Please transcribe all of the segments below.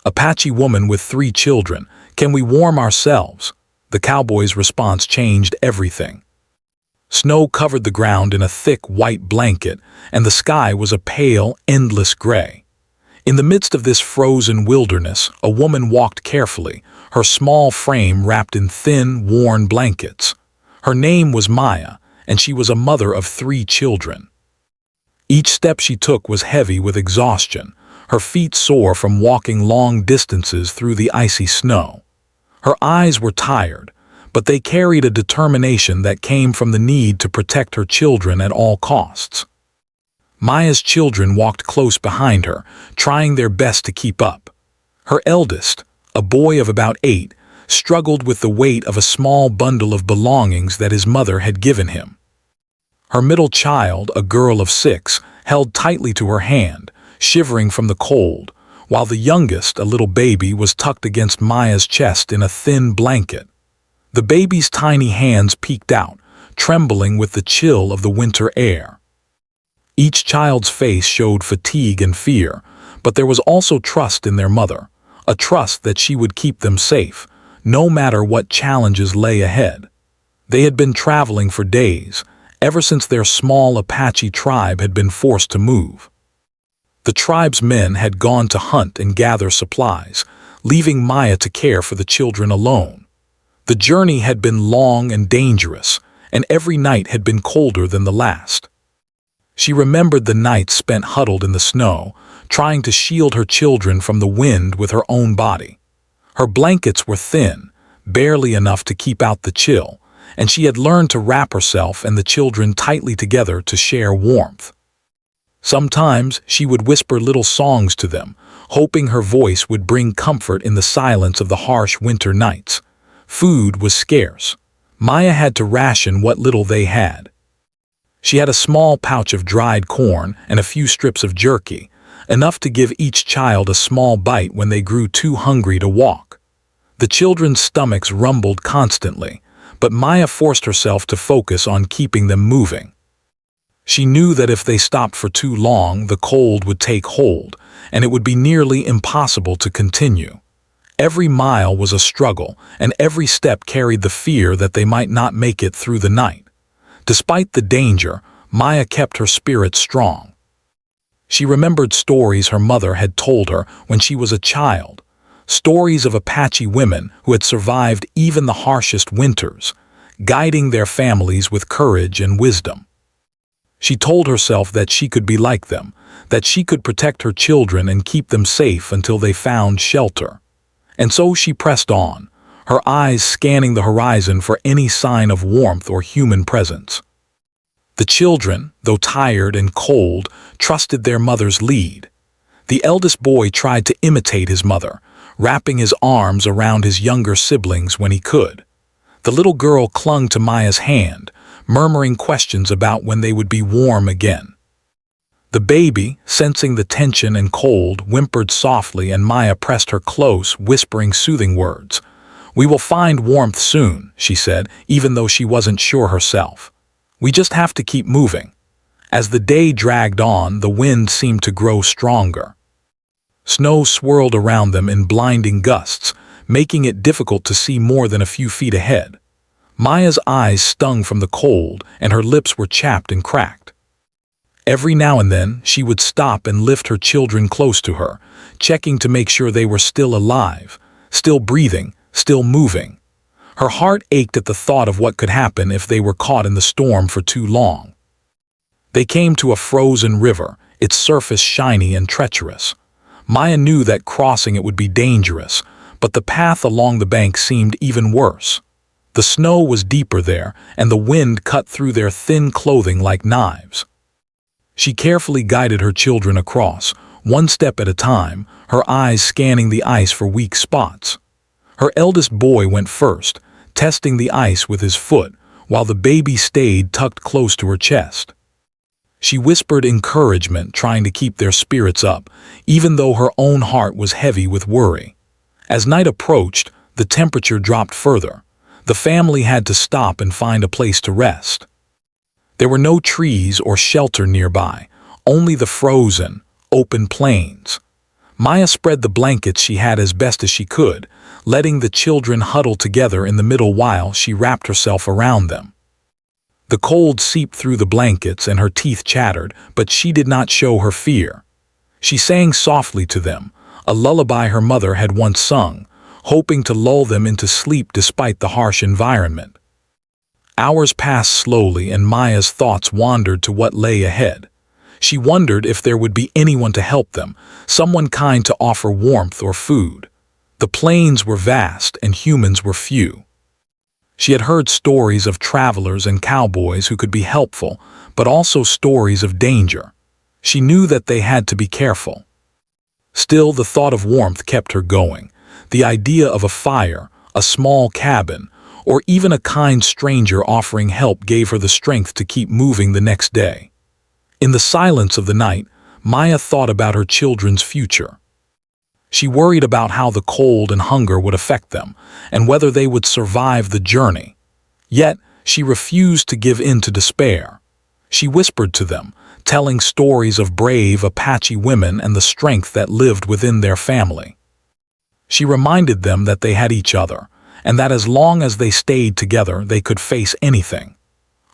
Apache woman with 3 children. Can we warm ourselves? The cowboy's response changed everything. Snow covered the ground in a thick white blanket, and the sky was a pale, endless gray. In the midst of this frozen wilderness, a woman walked carefully, her small frame wrapped in thin, worn blankets. Her name was Maya, and she was a mother of 3 children. Each step she took was heavy with exhaustion, her feet sore from walking long distances through the icy snow. Her eyes were tired, but they carried a determination that came from the need to protect her children at all costs. Maya's children walked close behind her, trying their best to keep up. Her eldest, a boy of about 8, struggled with the weight of a small bundle of belongings that his mother had given him. Her middle child, a girl of 6, held tightly to her hand, shivering from the cold, while the youngest, a little baby, was tucked against Maya's chest in a thin blanket. The baby's tiny hands peeked out, trembling with the chill of the winter air. Each child's face showed fatigue and fear, but there was also trust in their mother, a trust that she would keep them safe, no matter what challenges lay ahead. They had been traveling for days, ever since their small Apache tribe had been forced to move. The tribe's men had gone to hunt and gather supplies, leaving Maya to care for the children alone. The journey had been long and dangerous, and every night had been colder than the last. She remembered the nights spent huddled in the snow, trying to shield her children from the wind with her own body. Her blankets were thin, barely enough to keep out the chill, and she had learned to wrap herself and the children tightly together to share warmth. Sometimes she would whisper little songs to them, hoping her voice would bring comfort in the silence of the harsh winter nights. Food was scarce. Maya had to ration what little they had. She had a small pouch of dried corn and a few strips of jerky, enough to give each child a small bite when they grew too hungry to walk. The children's stomachs rumbled constantly, but Maya forced herself to focus on keeping them moving. She knew that if they stopped for too long, the cold would take hold, and it would be nearly impossible to continue. Every mile was a struggle, and every step carried the fear that they might not make it through the night. Despite the danger, Maya kept her spirit strong. She remembered stories her mother had told her when she was a child, stories of Apache women who had survived even the harshest winters, guiding their families with courage and wisdom. She told herself that she could be like them, that she could protect her children and keep them safe until they found shelter. And so she pressed on, her eyes scanning the horizon for any sign of warmth or human presence. The children, though tired and cold, trusted their mother's lead. The eldest boy tried to imitate his mother, wrapping his arms around his younger siblings when he could. The little girl clung to Maya's hand, murmuring questions about when they would be warm again. The baby, sensing the tension and cold, whimpered softly, and Maya pressed her close, whispering soothing words. "We will find warmth soon," she said, even though she wasn't sure herself. "We just have to keep moving." As the day dragged on, the wind seemed to grow stronger. Snow swirled around them in blinding gusts, making it difficult to see more than a few feet ahead. Maya's eyes stung from the cold, and her lips were chapped and cracked. Every now and then, she would stop and lift her children close to her, checking to make sure they were still alive, still breathing, still moving. Her heart ached at the thought of what could happen if they were caught in the storm for too long. They came to a frozen river, its surface shiny and treacherous. Maya knew that crossing it would be dangerous, but the path along the bank seemed even worse. The snow was deeper there, and the wind cut through their thin clothing like knives. She carefully guided her children across, one step at a time, her eyes scanning the ice for weak spots. Her eldest boy went first, testing the ice with his foot, while the baby stayed tucked close to her chest. She whispered encouragement, trying to keep their spirits up, even though her own heart was heavy with worry. As night approached, the temperature dropped further. The family had to stop and find a place to rest. There were no trees or shelter nearby, only the frozen, open plains. Maya spread the blankets she had as best as she could, letting the children huddle together in the middle while she wrapped herself around them. The cold seeped through the blankets and her teeth chattered, but she did not show her fear. She sang softly to them, a lullaby her mother had once sung, hoping to lull them into sleep despite the harsh environment. Hours passed slowly and Maya's thoughts wandered to what lay ahead. She wondered if there would be anyone to help them, someone kind to offer warmth or food. The plains were vast and humans were few. She had heard stories of travelers and cowboys who could be helpful, but also stories of danger. She knew that they had to be careful. Still, the thought of warmth kept her going. The idea of a fire, a small cabin, or even a kind stranger offering help gave her the strength to keep moving the next day. In the silence of the night, Maya thought about her children's future. She worried about how the cold and hunger would affect them, and whether they would survive the journey. Yet, she refused to give in to despair. She whispered to them, telling stories of brave Apache women and the strength that lived within their family. She reminded them that they had each other, and that as long as they stayed together, they could face anything.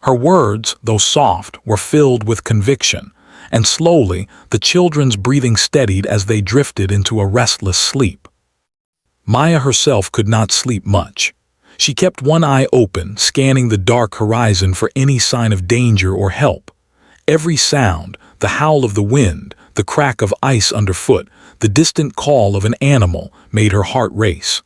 Her words, though soft, were filled with conviction, and slowly the children's breathing steadied as they drifted into a restless sleep. Maya herself could not sleep much. She kept one eye open, scanning the dark horizon for any sign of danger or help. Every sound, the howl of the wind, the crack of ice underfoot, the distant call of an animal, made her heart race.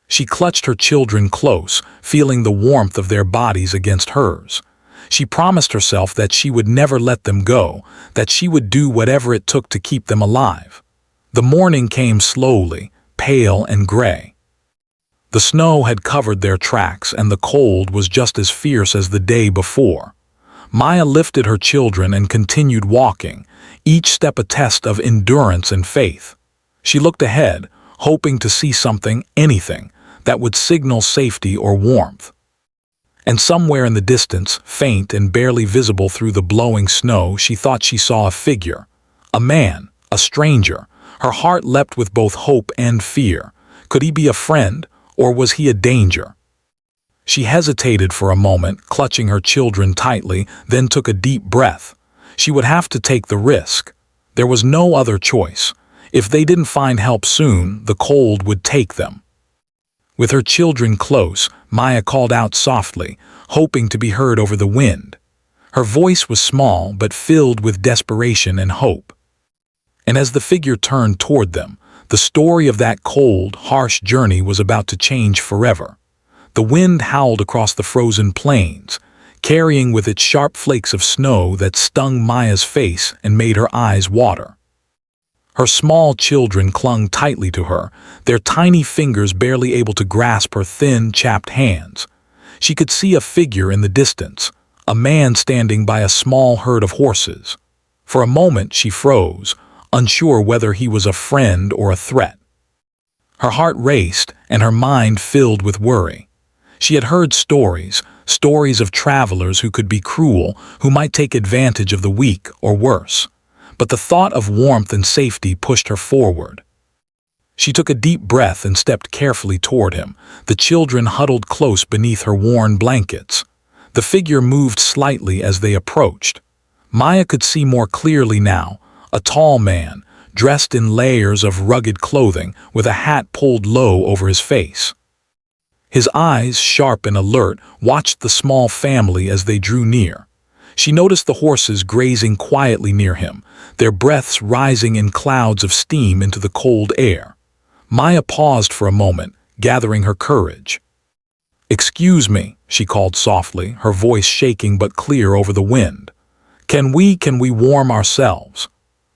She clutched her children close, feeling the warmth of their bodies against hers. She promised herself that she would never let them go, that she would do whatever it took to keep them alive. The morning came slowly, pale and gray. The snow had covered their tracks and the cold was just as fierce as the day before. Maya lifted her children and continued walking, each step a test of endurance and faith. She looked ahead, hoping to see something, anything, that would signal safety or warmth. And somewhere in the distance, faint and barely visible through the blowing snow, she thought she saw a figure. A man, a stranger. Her heart leapt with both hope and fear. Could he be a friend, or was he a danger? She hesitated for a moment, clutching her children tightly, then took a deep breath. She would have to take the risk. There was no other choice. If they didn't find help soon, the cold would take them. With her children close, Maya called out softly, hoping to be heard over the wind. Her voice was small but filled with desperation and hope. And as the figure turned toward them, the story of that cold, harsh journey was about to change forever. The wind howled across the frozen plains, carrying with it sharp flakes of snow that stung Maya's face and made her eyes water. Her small children clung tightly to her, their tiny fingers barely able to grasp her thin, chapped hands. She could see a figure in the distance, a man standing by a small herd of horses. For a moment she froze, unsure whether he was a friend or a threat. Her heart raced and her mind filled with worry. She had heard stories of travelers who could be cruel, who might take advantage of the weak or worse. But the thought of warmth and safety pushed her forward. She took a deep breath and stepped carefully toward him, the children huddled close beneath her worn blankets. The figure moved slightly as they approached. Maya could see more clearly now, a tall man, dressed in layers of rugged clothing, with a hat pulled low over his face. His eyes, sharp and alert, watched the small family as they drew near. She noticed the horses grazing quietly near him, their breaths rising in clouds of steam into the cold air. Maya paused for a moment, gathering her courage. "Excuse me," she called softly, her voice shaking but clear over the wind. Can we warm ourselves?"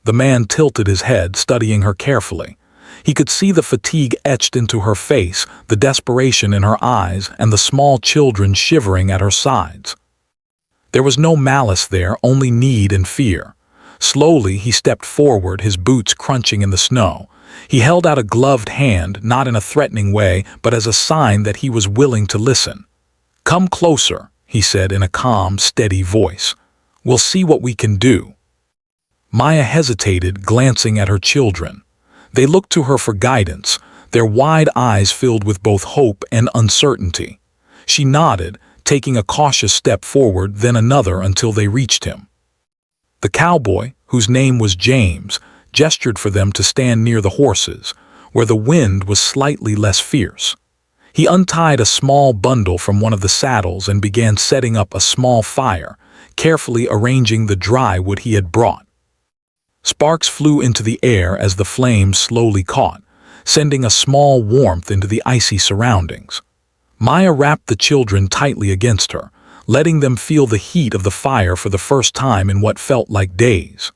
The man tilted his head, studying her carefully. He could see the fatigue etched into her face, the desperation in her eyes, and the small children shivering at her sides. There was no malice there, only need and fear. Slowly he stepped forward, his boots crunching in the snow. He held out a gloved hand, not in a threatening way, but as a sign that he was willing to listen. "Come closer," he said in a calm, steady voice. "We'll see what we can do." Maya hesitated, glancing at her children. They looked to her for guidance, their wide eyes filled with both hope and uncertainty. She nodded, taking a cautious step forward, then another until they reached him. The cowboy, whose name was James, gestured for them to stand near the horses, where the wind was slightly less fierce. He untied a small bundle from one of the saddles and began setting up a small fire, carefully arranging the dry wood he had brought. Sparks flew into the air as the flames slowly caught, sending a small warmth into the icy surroundings. Maya wrapped the children tightly against her, letting them feel the heat of the fire for the first time in what felt like days.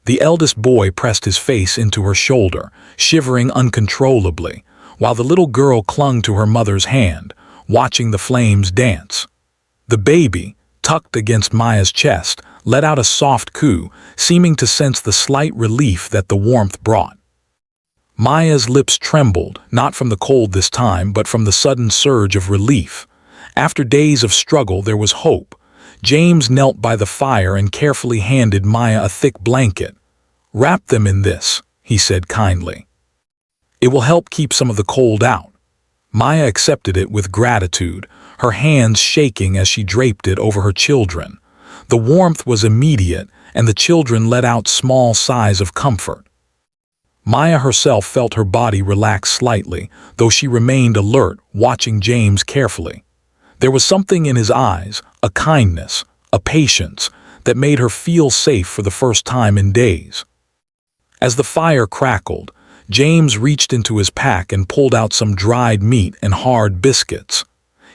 The eldest boy pressed his face into her shoulder, shivering uncontrollably, while the little girl clung to her mother's hand, watching the flames dance. The baby, tucked against Maya's chest, let out a soft coo, seeming to sense the slight relief that the warmth brought. Maya's lips trembled, not from the cold this time, but from the sudden surge of relief. After days of struggle, there was hope. James knelt by the fire and carefully handed Maya a thick blanket. "Wrap them in this," he said kindly. "It will help keep some of the cold out." Maya accepted it with gratitude, her hands shaking as she draped it over her children. The warmth was immediate, and the children let out small sighs of comfort. Maya herself felt her body relax slightly, though she remained alert, watching James carefully. There was something in his eyes, a kindness, a patience, that made her feel safe for the first time in days. As the fire crackled, James reached into his pack and pulled out some dried meat and hard biscuits.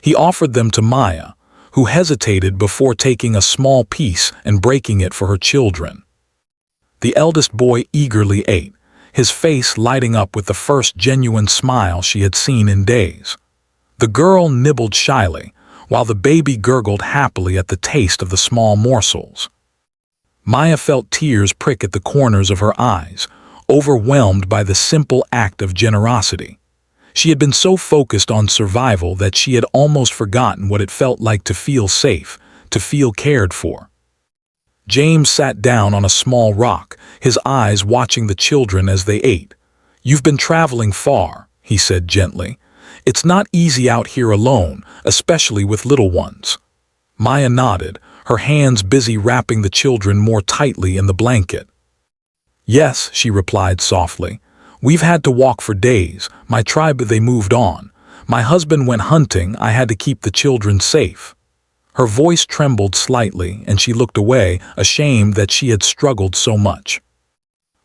He offered them to Maya, who hesitated before taking a small piece and breaking it for her children. The eldest boy eagerly ate, his face lighting up with the first genuine smile she had seen in days. The girl nibbled shyly, while the baby gurgled happily at the taste of the small morsels. Maya felt tears prick at the corners of her eyes, overwhelmed by the simple act of generosity. She had been so focused on survival that she had almost forgotten what it felt like to feel safe, to feel cared for. James sat down on a small rock, his eyes watching the children as they ate. "You've been traveling far," he said gently. "It's not easy out here alone, especially with little ones." Maya nodded, her hands busy wrapping the children more tightly in the blanket. "Yes," she replied softly. "We've had to walk for days. My tribe, they moved on. My husband went hunting. I had to keep the children safe." Her voice trembled slightly, and she looked away, ashamed that she had struggled so much.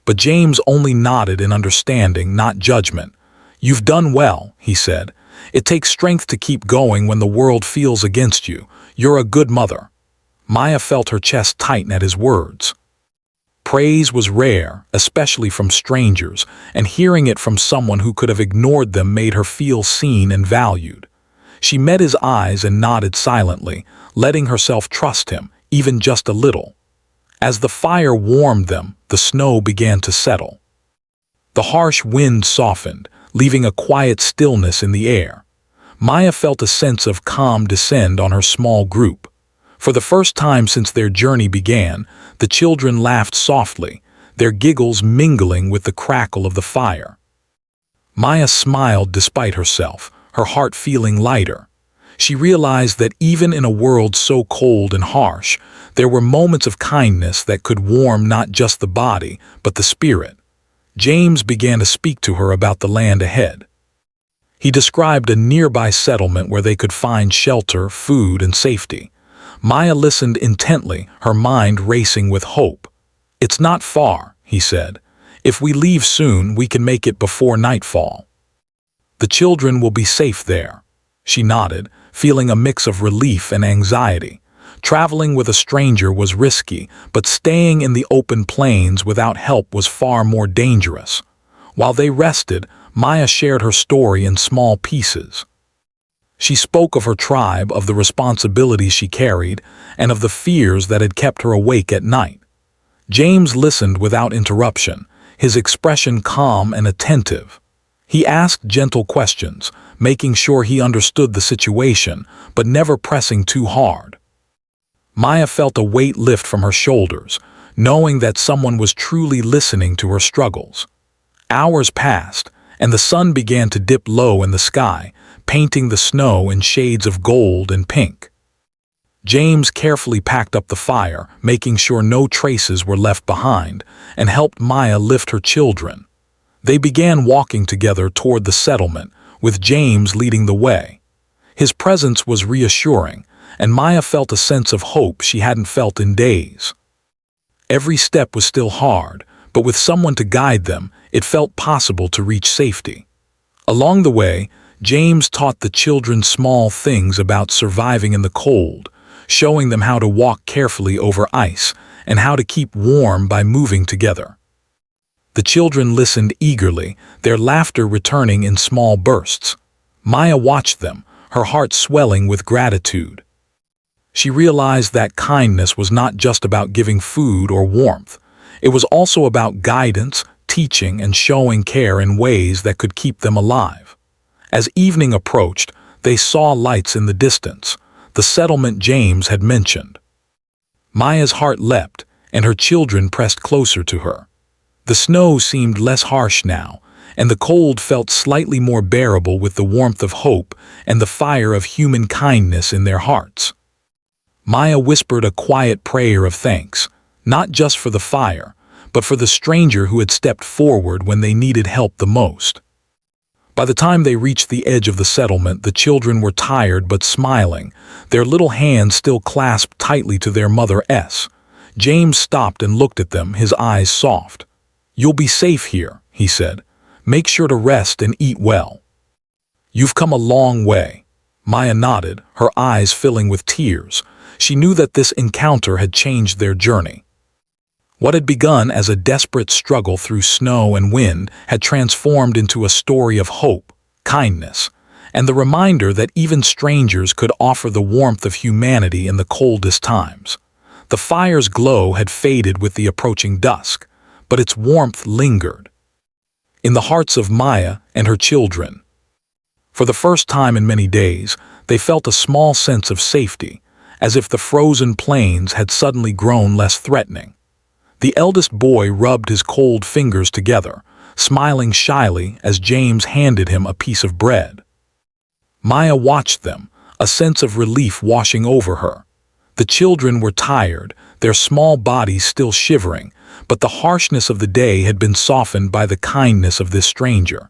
But James only nodded in understanding, not judgment. "You've done well," he said. "It takes strength to keep going when the world feels against you. You're a good mother." Maya felt her chest tighten at his words. Praise was rare, especially from strangers, and hearing it from someone who could have ignored them made her feel seen and valued. She met his eyes and nodded silently, letting herself trust him, even just a little. As the fire warmed them, the snow began to settle. The harsh wind softened, leaving a quiet stillness in the air. Maya felt a sense of calm descend on her small group. For the first time since their journey began, the children laughed softly, their giggles mingling with the crackle of the fire. Maya smiled despite herself, her heart feeling lighter. She realized that even in a world so cold and harsh, there were moments of kindness that could warm not just the body, but the spirit. James began to speak to her about the land ahead. He described a nearby settlement where they could find shelter, food, and safety. Maya listened intently, her mind racing with hope. "It's not far," he said. "If we leave soon, we can make it before nightfall. The children will be safe there." She nodded, feeling a mix of relief and anxiety. Traveling with a stranger was risky, but staying in the open plains without help was far more dangerous. While they rested, Maya shared her story in small pieces. She spoke of her tribe, of the responsibilities she carried, and of the fears that had kept her awake at night. James listened without interruption, his expression calm and attentive. He asked gentle questions, making sure he understood the situation, but never pressing too hard. Maya felt a weight lift from her shoulders, knowing that someone was truly listening to her struggles. Hours passed, and the sun began to dip low in the sky, painting the snow in shades of gold and pink. James carefully packed up the fire, making sure no traces were left behind, and helped Maya lift her children. They began walking together toward the settlement, with James leading the way. His presence was reassuring, and Maya felt a sense of hope she hadn't felt in days. Every step was still hard, but with someone to guide them, it felt possible to reach safety. Along the way, James taught the children small things about surviving in the cold, showing them how to walk carefully over ice and how to keep warm by moving together. The children listened eagerly, their laughter returning in small bursts. Maya watched them, her heart swelling with gratitude. She realized that kindness was not just about giving food or warmth. It was also about guidance, teaching, and showing care in ways that could keep them alive. As evening approached, they saw lights in the distance, the settlement James had mentioned. Maya's heart leapt, and her children pressed closer to her. The snow seemed less harsh now, and the cold felt slightly more bearable with the warmth of hope and the fire of human kindness in their hearts. Maya whispered a quiet prayer of thanks, not just for the fire, but for the stranger who had stepped forward when they needed help the most. By the time they reached the edge of the settlement, the children were tired but smiling, their little hands still clasped tightly to their mother's. James stopped and looked at them, his eyes soft. "You'll be safe here," he said. "Make sure to rest and eat well." "You've come a long way." Maya nodded, her eyes filling with tears. She knew that this encounter had changed their journey. What had begun as a desperate struggle through snow and wind had transformed into a story of hope, kindness, and the reminder that even strangers could offer the warmth of humanity in the coldest times. The fire's glow had faded with the approaching dusk, but its warmth lingered in the hearts of Maya and her children. For the first time in many days, they felt a small sense of safety, as if the frozen plains had suddenly grown less threatening. The eldest boy rubbed his cold fingers together, smiling shyly as James handed him a piece of bread. Maya watched them, a sense of relief washing over her. The children were tired, their small bodies still shivering, but the harshness of the day had been softened by the kindness of this stranger.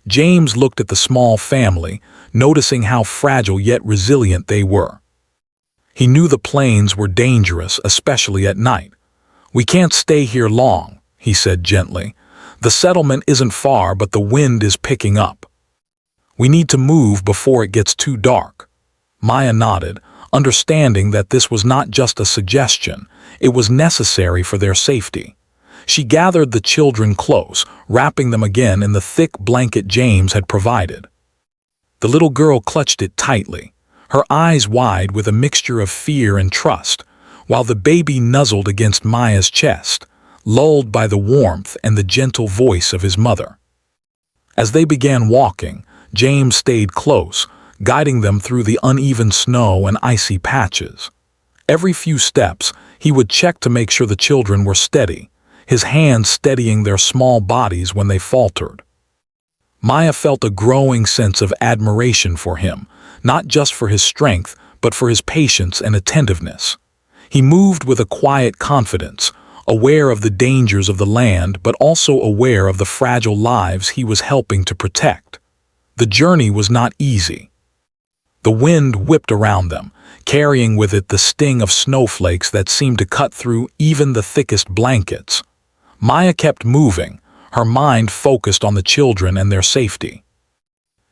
James looked at the small family, noticing how fragile yet resilient they were. He knew the plains were dangerous, especially at night. "We can't stay here long," he said gently. "The settlement isn't far, but the wind is picking up. We need to move before it gets too dark." Maya nodded, understanding that this was not just a suggestion, it was necessary for their safety. She gathered the children close, wrapping them again in the thick blanket James had provided. The little girl clutched it tightly, her eyes wide with a mixture of fear and trust, while the baby nuzzled against Maya's chest, lulled by the warmth and the gentle voice of his mother. As they began walking, James stayed close, guiding them through the uneven snow and icy patches. Every few steps, he would check to make sure the children were steady, his hands steadying their small bodies when they faltered. Maya felt a growing sense of admiration for him, not just for his strength, but for his patience and attentiveness. He moved with a quiet confidence, aware of the dangers of the land but also aware of the fragile lives he was helping to protect. The journey was not easy. The wind whipped around them, carrying with it the sting of snowflakes that seemed to cut through even the thickest blankets. Maya kept moving, her mind focused on the children and their safety.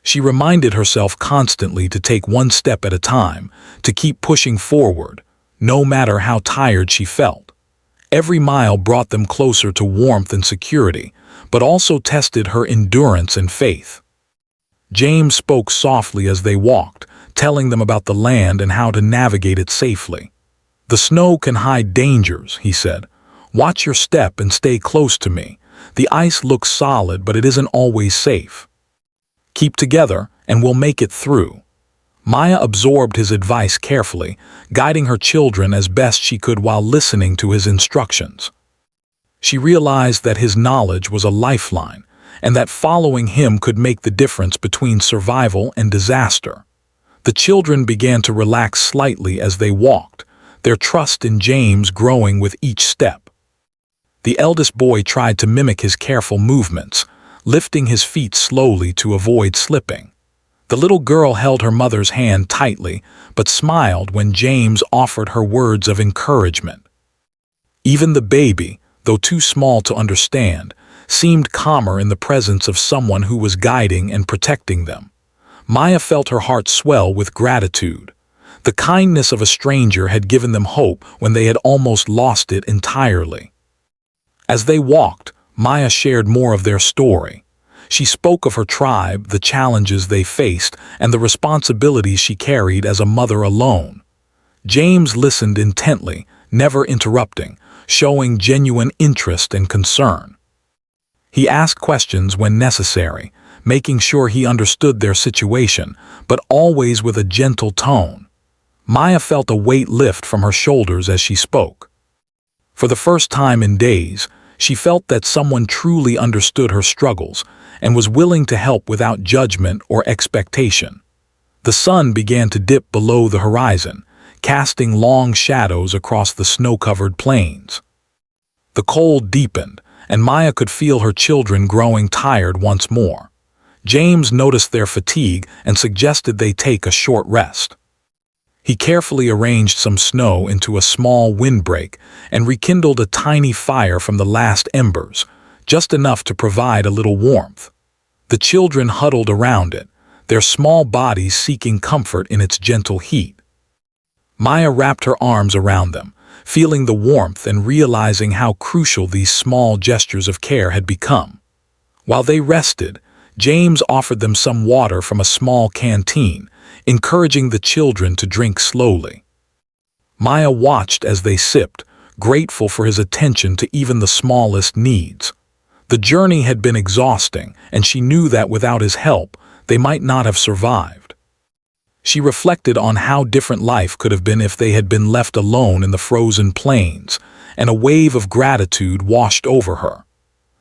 She reminded herself constantly to take one step at a time, to keep pushing forward, no matter how tired she felt. Every mile brought them closer to warmth and security, but also tested her endurance and faith. James spoke softly as they walked, telling them about the land and how to navigate it safely. "The snow can hide dangers," he said. "Watch your step and stay close to me. The ice looks solid, but it isn't always safe. Keep together, and we'll make it through." Maya absorbed his advice carefully, guiding her children as best she could while listening to his instructions. She realized that his knowledge was a lifeline, and that following him could make the difference between survival and disaster. The children began to relax slightly as they walked, their trust in James growing with each step. The eldest boy tried to mimic his careful movements, lifting his feet slowly to avoid slipping. The little girl held her mother's hand tightly, but smiled when James offered her words of encouragement. Even the baby, though too small to understand, seemed calmer in the presence of someone who was guiding and protecting them. Maya felt her heart swell with gratitude. The kindness of a stranger had given them hope when they had almost lost it entirely. As they walked, Maya shared more of their story. She spoke of her tribe, the challenges they faced, and the responsibilities she carried as a mother alone. James listened intently, never interrupting, showing genuine interest and concern. He asked questions when necessary, making sure he understood their situation, but always with a gentle tone. Maya felt a weight lift from her shoulders as she spoke. For the first time in days, she felt that someone truly understood her struggles and was willing to help without judgment or expectation. The sun began to dip below the horizon, casting long shadows across the snow-covered plains. The cold deepened, and Maya could feel her children growing tired once more. James noticed their fatigue and suggested they take a short rest. He carefully arranged some snow into a small windbreak and rekindled a tiny fire from the last embers, just enough to provide a little warmth. The children huddled around it, their small bodies seeking comfort in its gentle heat. Maya wrapped her arms around them, feeling the warmth and realizing how crucial these small gestures of care had become. While they rested, James offered them some water from a small canteen, encouraging the children to drink slowly. Maya watched as they sipped, grateful for his attention to even the smallest needs. The journey had been exhausting, and she knew that without his help, they might not have survived. She reflected on how different life could have been if they had been left alone in the frozen plains, and a wave of gratitude washed over her.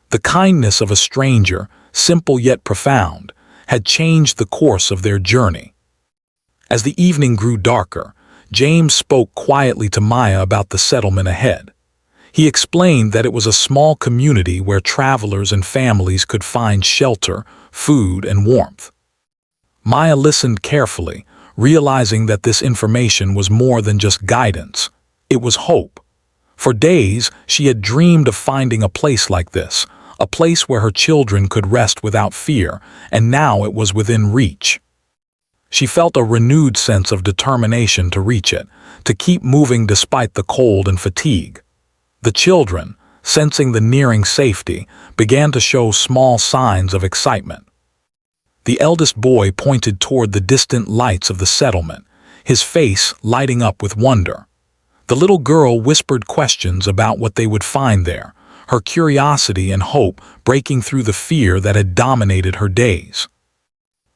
The kindness of a stranger, simple yet profound, had changed the course of their journey. As the evening grew darker, James spoke quietly to Maya about the settlement ahead. He explained that it was a small community where travelers and families could find shelter, food, and warmth. Maya listened carefully, realizing that this information was more than just guidance. It was hope. For days, she had dreamed of finding a place like this, a place where her children could rest without fear, and now it was within reach. She felt a renewed sense of determination to reach it, to keep moving despite the cold and fatigue. The children, sensing the nearing safety, began to show small signs of excitement. The eldest boy pointed toward the distant lights of the settlement, his face lighting up with wonder. The little girl whispered questions about what they would find there, her curiosity and hope breaking through the fear that had dominated her days.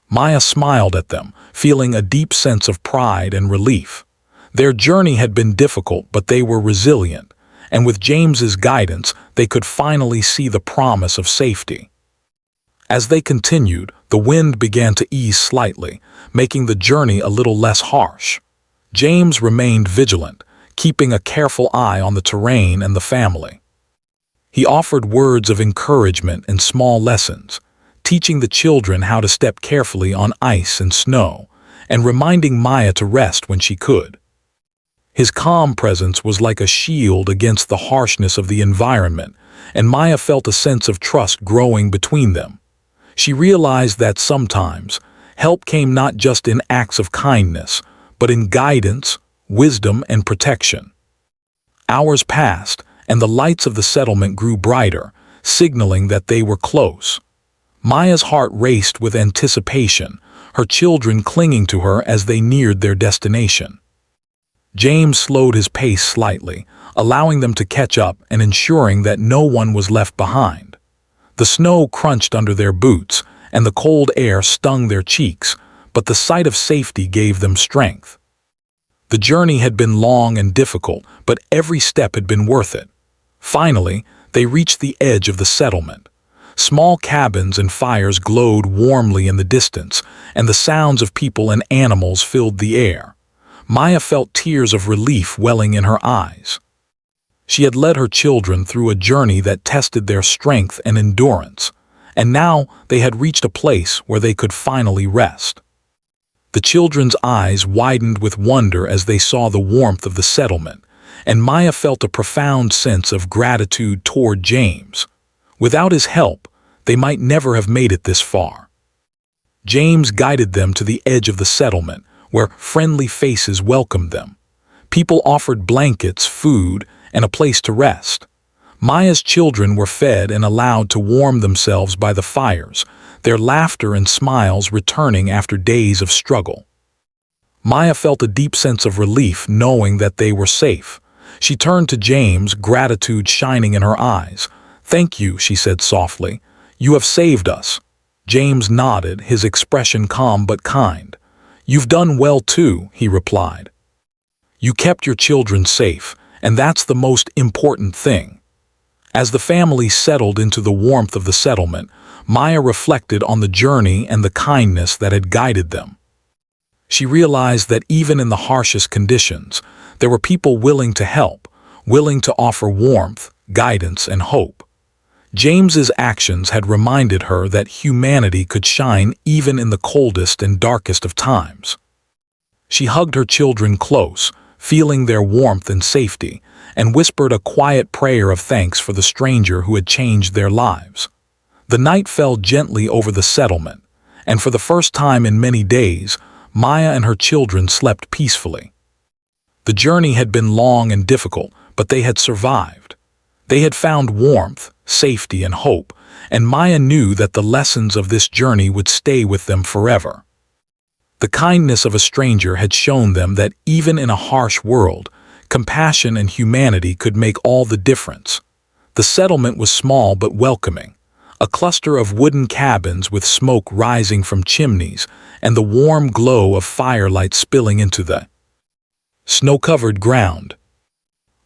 Maya smiled at them, feeling a deep sense of pride and relief. Their journey had been difficult, but they were resilient, and with James's guidance, they could finally see the promise of safety. As they continued, the wind began to ease slightly, making the journey a little less harsh. James remained vigilant, keeping a careful eye on the terrain and the family. He offered words of encouragement and small lessons, teaching the children how to step carefully on ice and snow, and reminding Maya to rest when she could. His calm presence was like a shield against the harshness of the environment, and Maya felt a sense of trust growing between them. She realized that sometimes, help came not just in acts of kindness, but in guidance, wisdom, and protection. Hours passed, and the lights of the settlement grew brighter, signaling that they were close. Maya's heart raced with anticipation, her children clinging to her as they neared their destination. James slowed his pace slightly, allowing them to catch up and ensuring that no one was left behind. The snow crunched under their boots, and the cold air stung their cheeks, but the sight of safety gave them strength. The journey had been long and difficult, but every step had been worth it. Finally, they reached the edge of the settlement. Small cabins and fires glowed warmly in the distance, and the sounds of people and animals filled the air. Maya felt tears of relief welling in her eyes. She had led her children through a journey that tested their strength and endurance, and now they had reached a place where they could finally rest. The children's eyes widened with wonder as they saw the warmth of the settlement, and Maya felt a profound sense of gratitude toward James. Without his help, they might never have made it this far. James guided them to the edge of the settlement, where friendly faces welcomed them. People offered blankets, food, and a place to rest. Maya's children were fed and allowed to warm themselves by the fires, their laughter and smiles returning after days of struggle. Maya felt a deep sense of relief knowing that they were safe. She turned to James, gratitude shining in her eyes. "Thank you," she said softly. "You have saved us." James nodded, his expression calm but kind. "You've done well too," he replied. "You kept your children safe, and that's the most important thing." As the family settled into the warmth of the settlement, Maya reflected on the journey and the kindness that had guided them. She realized that even in the harshest conditions, there were people willing to help, willing to offer warmth, guidance, and hope. James's actions had reminded her that humanity could shine even in the coldest and darkest of times. She hugged her children close, feeling their warmth and safety, and whispered a quiet prayer of thanks for the stranger who had changed their lives. The night fell gently over the settlement, and for the first time in many days, Maya and her children slept peacefully. The journey had been long and difficult, but they had survived. They had found warmth, safety, and hope, and Maya knew that the lessons of this journey would stay with them forever. The kindness of a stranger had shown them that even in a harsh world, compassion and humanity could make all the difference. The settlement was small but welcoming, a cluster of wooden cabins with smoke rising from chimneys and the warm glow of firelight spilling into the snow-covered ground.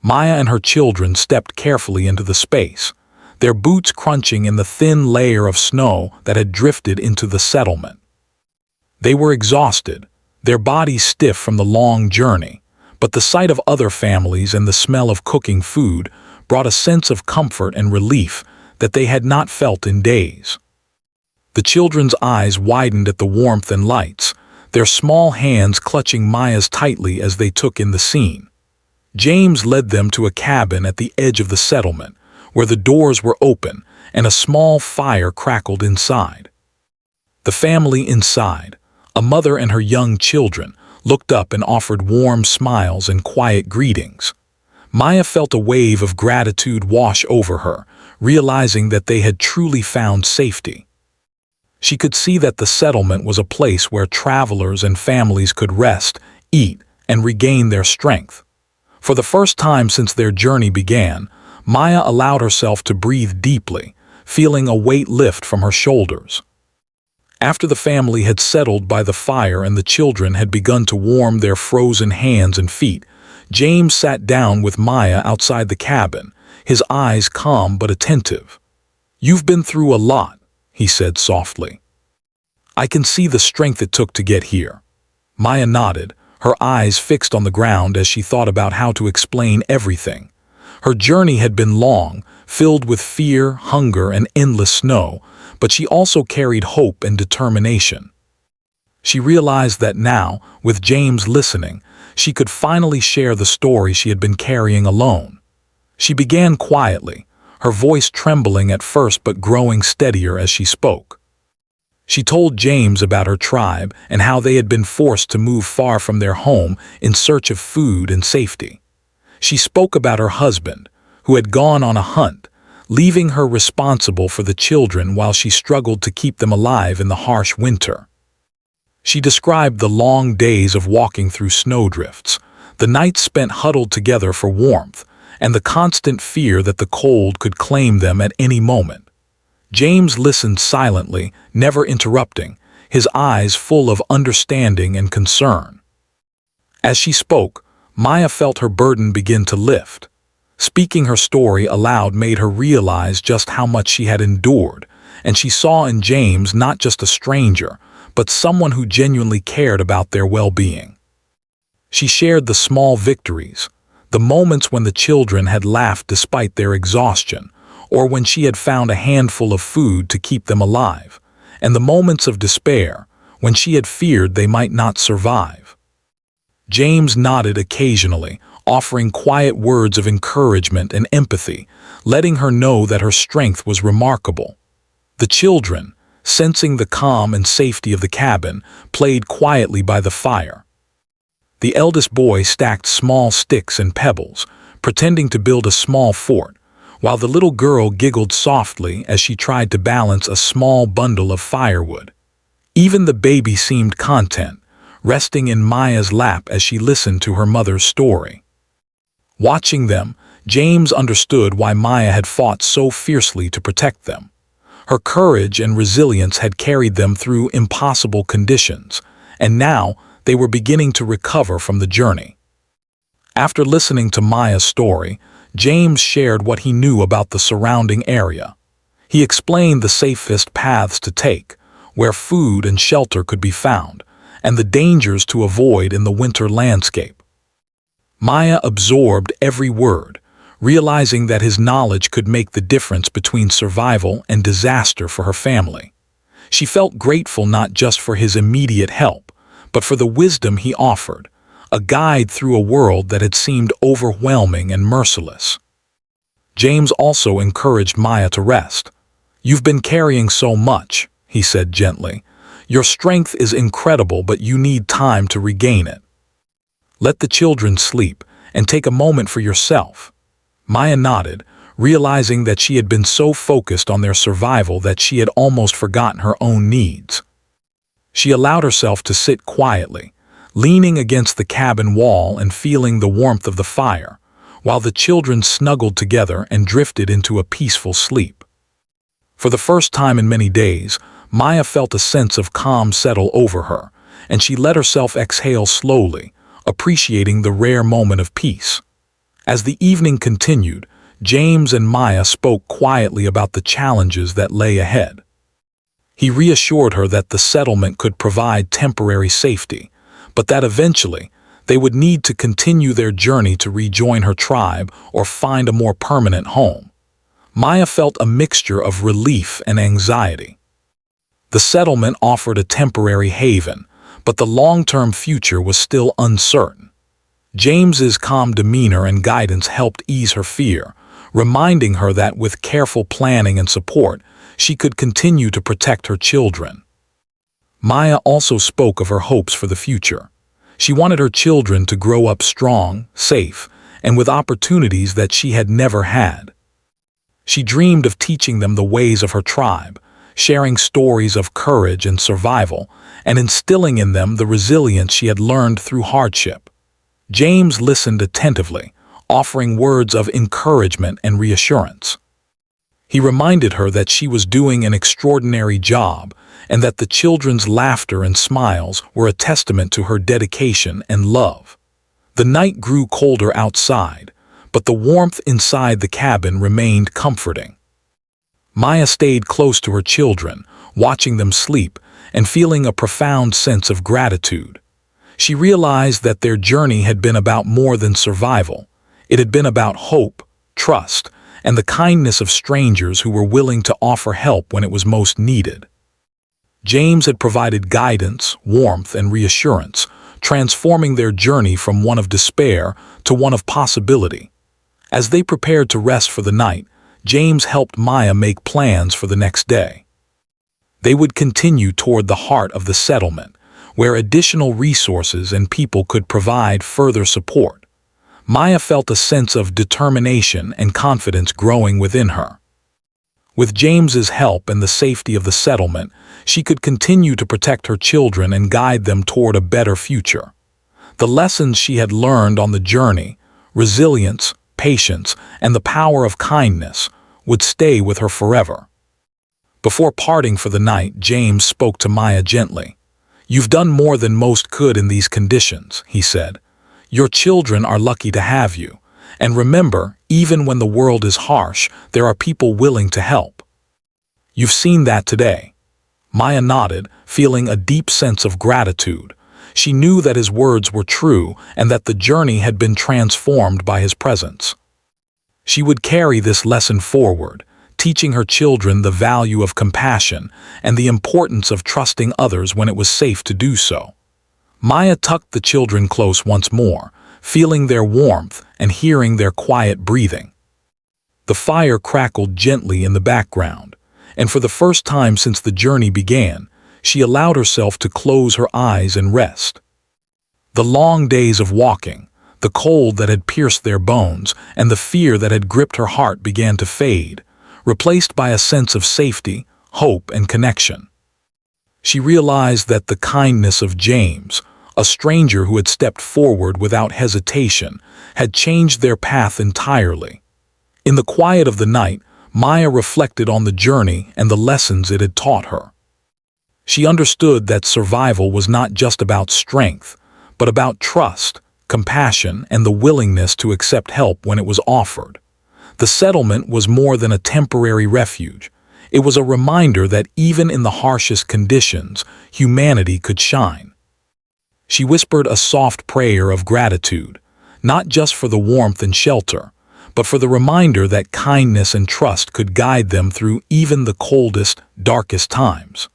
Maya and her children stepped carefully into the space, their boots crunching in the thin layer of snow that had drifted into the settlement. They were exhausted, their bodies stiff from the long journey, but the sight of other families and the smell of cooking food brought a sense of comfort and relief that they had not felt in days. The children's eyes widened at the warmth and lights, their small hands clutching Maya's tightly as they took in the scene. James led them to a cabin at the edge of the settlement, where the doors were open and a small fire crackled inside. The family inside, a mother and her young children, looked up and offered warm smiles and quiet greetings. Maya felt a wave of gratitude wash over her, realizing that they had truly found safety. She could see that the settlement was a place where travelers and families could rest, eat, and regain their strength. For the first time since their journey began, Maya allowed herself to breathe deeply, feeling a weight lift from her shoulders. After the family had settled by the fire and the children had begun to warm their frozen hands and feet, James sat down with Maya outside the cabin, his eyes calm but attentive. "You've been through a lot," he said softly. "I can see the strength it took to get here." Maya nodded, her eyes fixed on the ground as she thought about how to explain everything. Her journey had been long, filled with fear, hunger, and endless snow, but she also carried hope and determination. She realized that now, with James listening, she could finally share the story she had been carrying alone. She began quietly, her voice trembling at first but growing steadier as she spoke. She told James about her tribe and how they had been forced to move far from their home in search of food and safety. She spoke about her husband, who had gone on a hunt, leaving her responsible for the children while she struggled to keep them alive in the harsh winter. She described the long days of walking through snowdrifts, the nights spent huddled together for warmth, and the constant fear that the cold could claim them at any moment. James listened silently, never interrupting, his eyes full of understanding and concern. As she spoke, Maya felt her burden begin to lift. Speaking her story aloud made her realize just how much she had endured, and she saw in James not just a stranger, but someone who genuinely cared about their well-being. She shared the small victories, the moments when the children had laughed despite their exhaustion, or when she had found a handful of food to keep them alive, and the moments of despair, when she had feared they might not survive. James nodded occasionally, offering quiet words of encouragement and empathy, letting her know that her strength was remarkable. The children, sensing the calm and safety of the cabin, played quietly by the fire. The eldest boy stacked small sticks and pebbles, pretending to build a small fort, while the little girl giggled softly as she tried to balance a small bundle of firewood. Even the baby seemed content, resting in Maya's lap as she listened to her mother's story. Watching them, James understood why Maya had fought so fiercely to protect them. Her courage and resilience had carried them through impossible conditions, and now they were beginning to recover from the journey. After listening to Maya's story, James shared what he knew about the surrounding area. He explained the safest paths to take, where food and shelter could be found, and the dangers to avoid in the winter landscape. Maya absorbed every word, realizing that his knowledge could make the difference between survival and disaster for her family. She felt grateful not just for his immediate help, but for the wisdom he offered, a guide through a world that had seemed overwhelming and merciless. James also encouraged Maya to rest. "You've been carrying so much," he said gently. "Your strength is incredible, but you need time to regain it. Let the children sleep, and take a moment for yourself." Maya nodded, realizing that she had been so focused on their survival that she had almost forgotten her own needs. She allowed herself to sit quietly, leaning against the cabin wall and feeling the warmth of the fire, while the children snuggled together and drifted into a peaceful sleep. For the first time in many days, Maya felt a sense of calm settle over her, and she let herself exhale slowly, appreciating the rare moment of peace. As the evening continued, James and Maya spoke quietly about the challenges that lay ahead. He reassured her that the settlement could provide temporary safety, but that eventually they would need to continue their journey to rejoin her tribe or find a more permanent home. Maya felt a mixture of relief and anxiety. The settlement offered a temporary haven, but the long-term future was still uncertain. James's calm demeanor and guidance helped ease her fear, reminding her that with careful planning and support, she could continue to protect her children. Maya also spoke of her hopes for the future. She wanted her children to grow up strong, safe, and with opportunities that she had never had. She dreamed of teaching them the ways of her tribe, sharing stories of courage and survival, and instilling in them the resilience she had learned through hardship. James listened attentively, offering words of encouragement and reassurance. He reminded her that she was doing an extraordinary job and that the children's laughter and smiles were a testament to her dedication and love. The night grew colder outside, but the warmth inside the cabin remained comforting. Maya stayed close to her children, watching them sleep and feeling a profound sense of gratitude. She realized that their journey had been about more than survival. It had been about hope, trust, and the kindness of strangers who were willing to offer help when it was most needed. James had provided guidance, warmth, and reassurance, transforming their journey from one of despair to one of possibility. As they prepared to rest for the night, James helped Maya make plans for the next day. They would continue toward the heart of the settlement, where additional resources and people could provide further support. Maya felt a sense of determination and confidence growing within her. With James's help and the safety of the settlement, she could continue to protect her children and guide them toward a better future. The lessons she had learned on the journey, resilience, patience, and the power of kindness, would stay with her forever. Before parting for the night, James spoke to Maya gently. "You've done more than most could in these conditions," he said. "Your children are lucky to have you. And remember, even when the world is harsh, there are people willing to help." You've seen that today." Maya nodded, feeling a deep sense of gratitude. She knew that his words were true and that the journey had been transformed by his presence. She would carry this lesson forward, teaching her children the value of compassion and the importance of trusting others when it was safe to do so. Maya tucked the children close once more, feeling their warmth and hearing their quiet breathing. The fire crackled gently in the background, and for the first time since the journey began, she allowed herself to close her eyes and rest. The long days of walking, the cold that had pierced their bones, and the fear that had gripped her heart began to fade, replaced by a sense of safety, hope, and connection. She realized that the kindness of James, a stranger who had stepped forward without hesitation, had changed their path entirely. In the quiet of the night, Maya reflected on the journey and the lessons it had taught her. She understood that survival was not just about strength, but about trust, compassion, and the willingness to accept help when it was offered. The settlement was more than a temporary refuge. It was a reminder that even in the harshest conditions, humanity could shine. She whispered a soft prayer of gratitude, not just for the warmth and shelter, but for the reminder that kindness and trust could guide them through even the coldest, darkest times.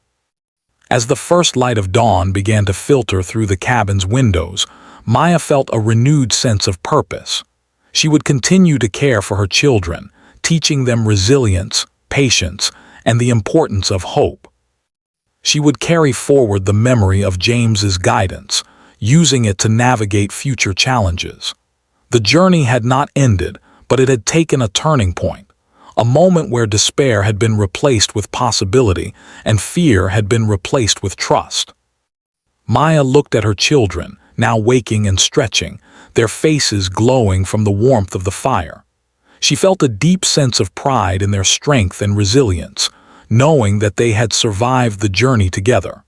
As the first light of dawn began to filter through the cabin's windows, Maya felt a renewed sense of purpose. She would continue to care for her children, teaching them resilience, patience, and the importance of hope. She would carry forward the memory of James's guidance, using it to navigate future challenges. The journey had not ended, but it had taken a turning point, a moment where despair had been replaced with possibility and fear had been replaced with trust. Maya looked at her children, now waking and stretching, their faces glowing from the warmth of the fire. She felt a deep sense of pride in their strength and resilience, knowing that they had survived the journey together.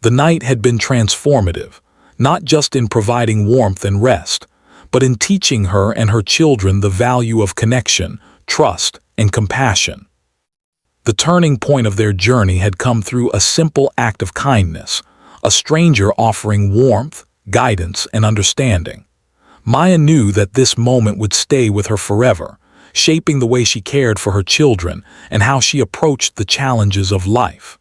The night had been transformative, not just in providing warmth and rest, but in teaching her and her children the value of connection, trust, and compassion. The turning point of their journey had come through a simple act of kindness, a stranger offering warmth, guidance, and understanding. Maya knew that this moment would stay with her forever, shaping the way she cared for her children and how she approached the challenges of life.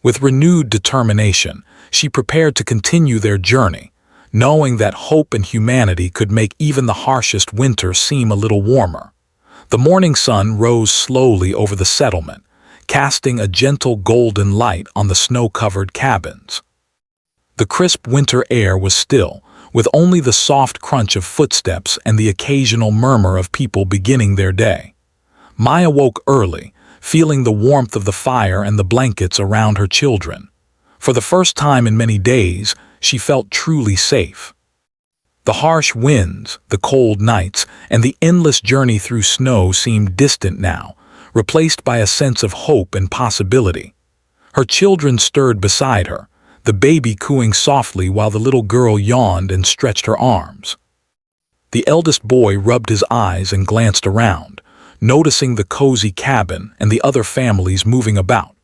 With renewed determination, she prepared to continue their journey, knowing that hope and humanity could make even the harshest winter seem a little warmer. The morning sun rose slowly over the settlement, casting a gentle golden light on the snow-covered cabins. The crisp winter air was still, with only the soft crunch of footsteps and the occasional murmur of people beginning their day. Maya woke early, feeling the warmth of the fire and the blankets around her children. For the first time in many days, she felt truly safe. The harsh winds, the cold nights, and the endless journey through snow seemed distant now, replaced by a sense of hope and possibility. Her children stirred beside her, the baby cooing softly while the little girl yawned and stretched her arms. The eldest boy rubbed his eyes and glanced around, noticing the cozy cabin and the other families moving about.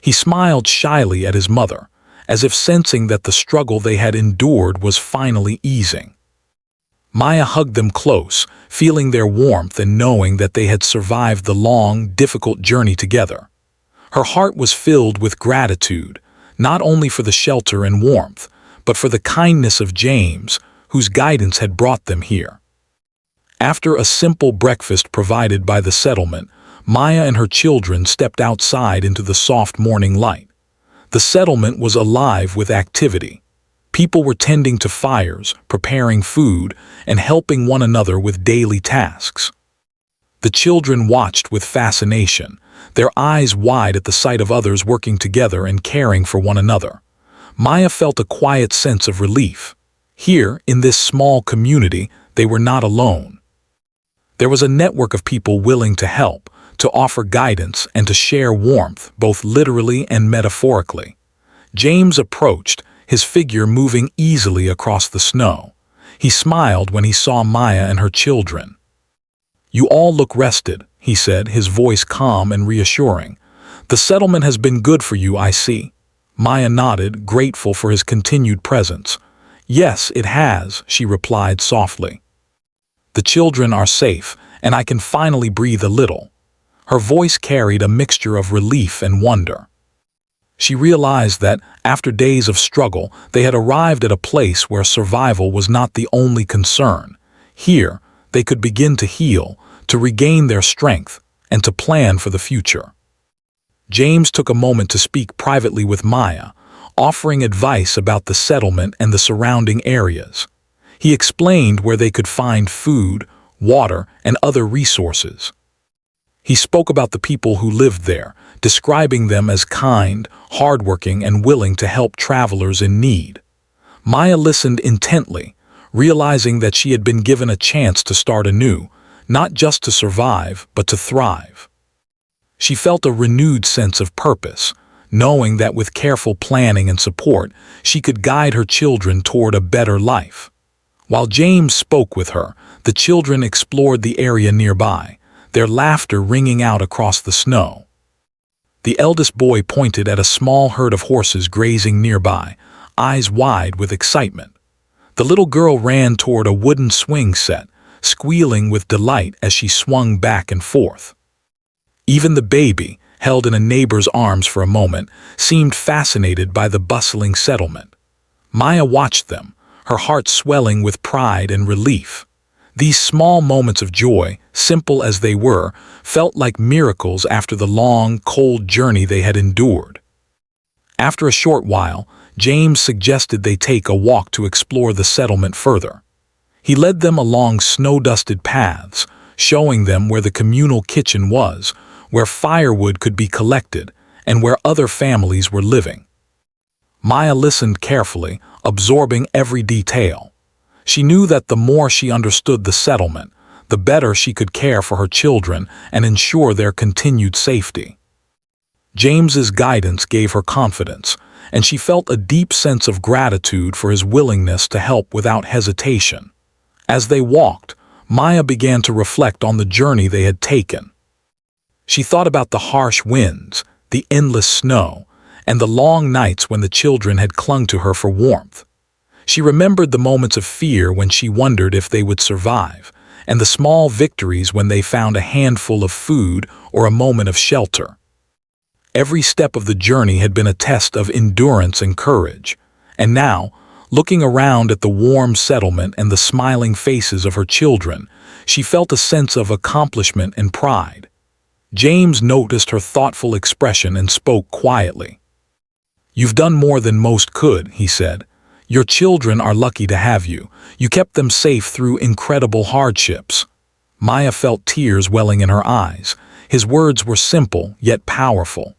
He smiled shyly at his mother, as if sensing that the struggle they had endured was finally easing. Maya hugged them close, feeling their warmth and knowing that they had survived the long, difficult journey together. Her heart was filled with gratitude, not only for the shelter and warmth, but for the kindness of James, whose guidance had brought them here. After a simple breakfast provided by the settlement, Maya and her children stepped outside into the soft morning light. The settlement was alive with activity. People were tending to fires, preparing food, and helping one another with daily tasks. The children watched with fascination, their eyes wide at the sight of others working together and caring for one another. Maya felt a quiet sense of relief. Here, in this small community, they were not alone. There was a network of people willing to help, to offer guidance, and to share warmth, both literally and metaphorically. James approached, his figure moving easily across the snow. He smiled when he saw Maya and her children. "You all look rested," he said, his voice calm and reassuring. "The settlement has been good for you, I see." Maya nodded, grateful for his continued presence. "Yes, it has," she replied softly. "The children are safe, and I can finally breathe a little." Her voice carried a mixture of relief and wonder. She realized that, after days of struggle, they had arrived at a place where survival was not the only concern. Here, they could begin to heal, to regain their strength, and to plan for the future. James took a moment to speak privately with Maya, offering advice about the settlement and the surrounding areas. He explained where they could find food, water, and other resources. He spoke about the people who lived there, describing them as kind, hardworking, and willing to help travelers in need. Maya listened intently, realizing that she had been given a chance to start anew, not just to survive, but to thrive. She felt a renewed sense of purpose, knowing that with careful planning and support, she could guide her children toward a better life. While James spoke with her, the children explored the area nearby, their laughter ringing out across the snow. The eldest boy pointed at a small herd of horses grazing nearby, eyes wide with excitement. The little girl ran toward a wooden swing set, squealing with delight as she swung back and forth. Even the baby, held in a neighbor's arms for a moment, seemed fascinated by the bustling settlement. Maya watched them, her heart swelling with pride and relief. These small moments of joy, simple as they were, felt like miracles after the long, cold journey they had endured. After a short while, James suggested they take a walk to explore the settlement further. He led them along snow-dusted paths, showing them where the communal kitchen was, where firewood could be collected, and where other families were living. Maya listened carefully, absorbing every detail. She knew that the more she understood the settlement, the better she could care for her children and ensure their continued safety. James's guidance gave her confidence, and she felt a deep sense of gratitude for his willingness to help without hesitation. As they walked, Maya began to reflect on the journey they had taken. She thought about the harsh winds, the endless snow, and the long nights when the children had clung to her for warmth. She remembered the moments of fear when she wondered if they would survive, and the small victories when they found a handful of food or a moment of shelter. Every step of the journey had been a test of endurance and courage, and now, looking around at the warm settlement and the smiling faces of her children, she felt a sense of accomplishment and pride. James noticed her thoughtful expression and spoke quietly. "You've done more than most could," he said. "Your children are lucky to have you. You kept them safe through incredible hardships." Maya felt tears welling in her eyes. His words were simple, yet powerful.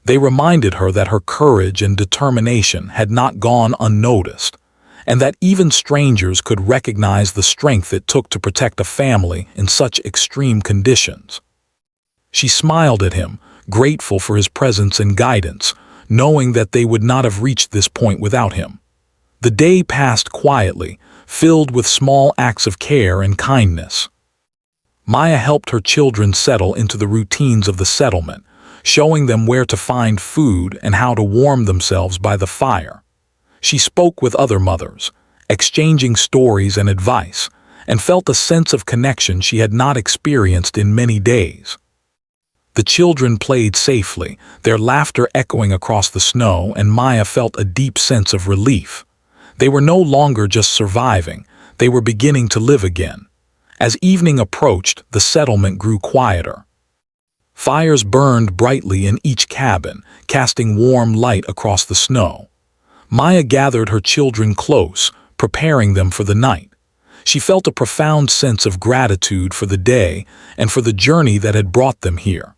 They reminded her that her courage and determination had not gone unnoticed, and that even strangers could recognize the strength it took to protect a family in such extreme conditions. She smiled at him, grateful for his presence and guidance, knowing that they would not have reached this point without him. The day passed quietly, filled with small acts of care and kindness. Maya helped her children settle into the routines of the settlement, showing them where to find food and how to warm themselves by the fire. She spoke with other mothers, exchanging stories and advice, and felt a sense of connection she had not experienced in many days. The children played safely, their laughter echoing across the snow, and Maya felt a deep sense of relief. They were no longer just surviving, they were beginning to live again. As evening approached, the settlement grew quieter. Fires burned brightly in each cabin, casting warm light across the snow. Maya gathered her children close, preparing them for the night. She felt a profound sense of gratitude for the day and for the journey that had brought them here.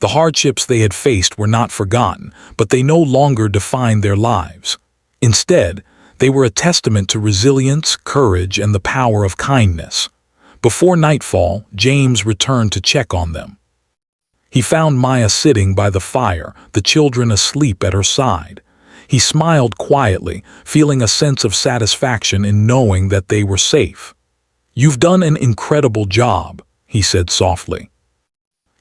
The hardships they had faced were not forgotten, but they no longer defined their lives. Instead, they were a testament to resilience, courage, and the power of kindness. Before nightfall, James returned to check on them. He found Maya sitting by the fire, the children asleep at her side. He smiled quietly, feeling a sense of satisfaction in knowing that they were safe. "You've done an incredible job," he said softly.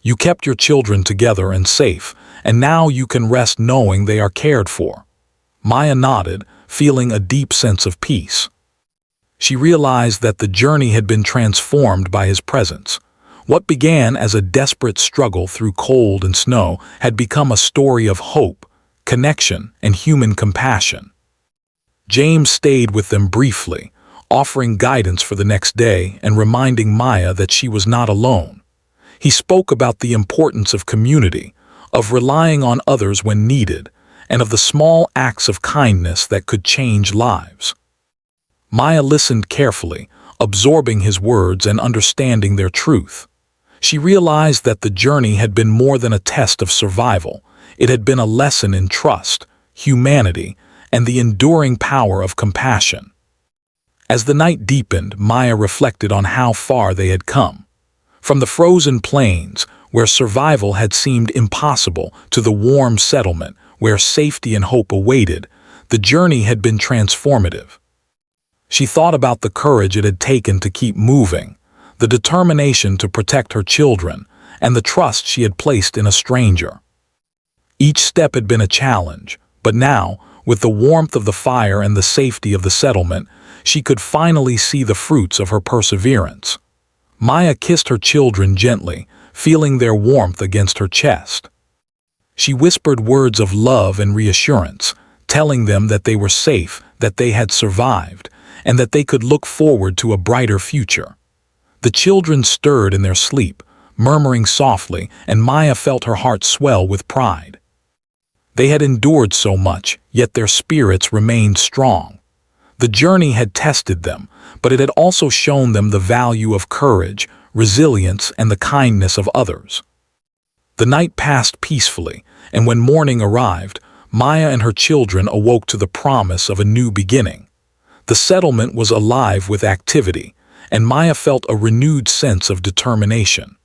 "You kept your children together and safe, and now you can rest knowing they are cared for." Maya nodded, feeling a deep sense of peace. She realized that the journey had been transformed by his presence. What began as a desperate struggle through cold and snow had become a story of hope, connection, and human compassion. James stayed with them briefly, offering guidance for the next day and reminding Maya that she was not alone. He spoke about the importance of community, of relying on others when needed, and of the small acts of kindness that could change lives. Maya listened carefully, absorbing his words and understanding their truth. She realized that the journey had been more than a test of survival. It had been a lesson in trust, humanity, and the enduring power of compassion. As the night deepened, Maya reflected on how far they had come. From the frozen plains, where survival had seemed impossible, to the warm settlement, where safety and hope awaited, the journey had been transformative. She thought about the courage it had taken to keep moving, the determination to protect her children, and the trust she had placed in a stranger. Each step had been a challenge, but now, with the warmth of the fire and the safety of the settlement, she could finally see the fruits of her perseverance. Maya kissed her children gently, feeling their warmth against her chest. She whispered words of love and reassurance, telling them that they were safe, that they had survived, and that they could look forward to a brighter future. The children stirred in their sleep, murmuring softly, and Maya felt her heart swell with pride. They had endured so much, yet their spirits remained strong. The journey had tested them, but it had also shown them the value of courage, resilience, and the kindness of others. The night passed peacefully, and when morning arrived, Maya and her children awoke to the promise of a new beginning. The settlement was alive with activity, and Maya felt a renewed sense of determination.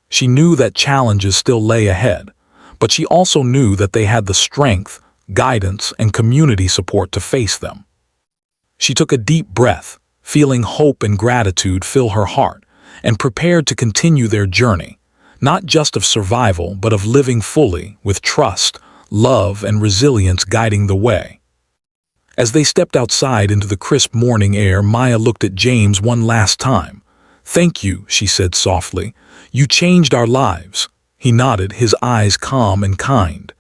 She knew that challenges still lay ahead, but she also knew that they had the strength, guidance, and community support to face them. She took a deep breath, feeling hope and gratitude fill her heart, and prepared to continue their journey, not just of survival, but of living fully, with trust, love, and resilience guiding the way. As they stepped outside into the crisp morning air, Maya looked at James one last time. "Thank you," she said softly. "You changed our lives." He nodded, his eyes calm and kind.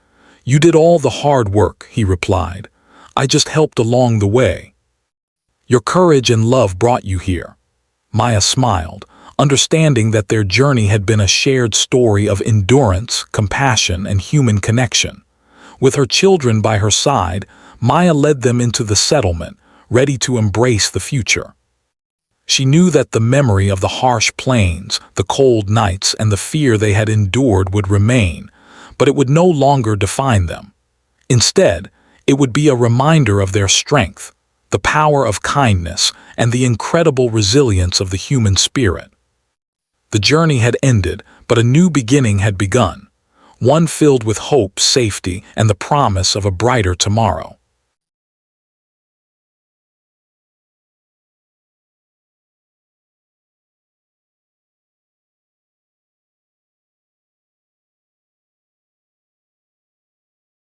"You did all the hard work," he replied. "I just helped along the way. Your courage and love brought you here." Maya smiled, understanding that their journey had been a shared story of endurance, compassion, and human connection. With her children by her side, Maya led them into the settlement, ready to embrace the future. She knew that the memory of the harsh plains, the cold nights, and the fear they had endured would remain, but it would no longer define them. Instead, it would be a reminder of their strength, the power of kindness, and the incredible resilience of the human spirit. The journey had ended, but a new beginning had begun, one filled with hope, safety, and the promise of a brighter tomorrow.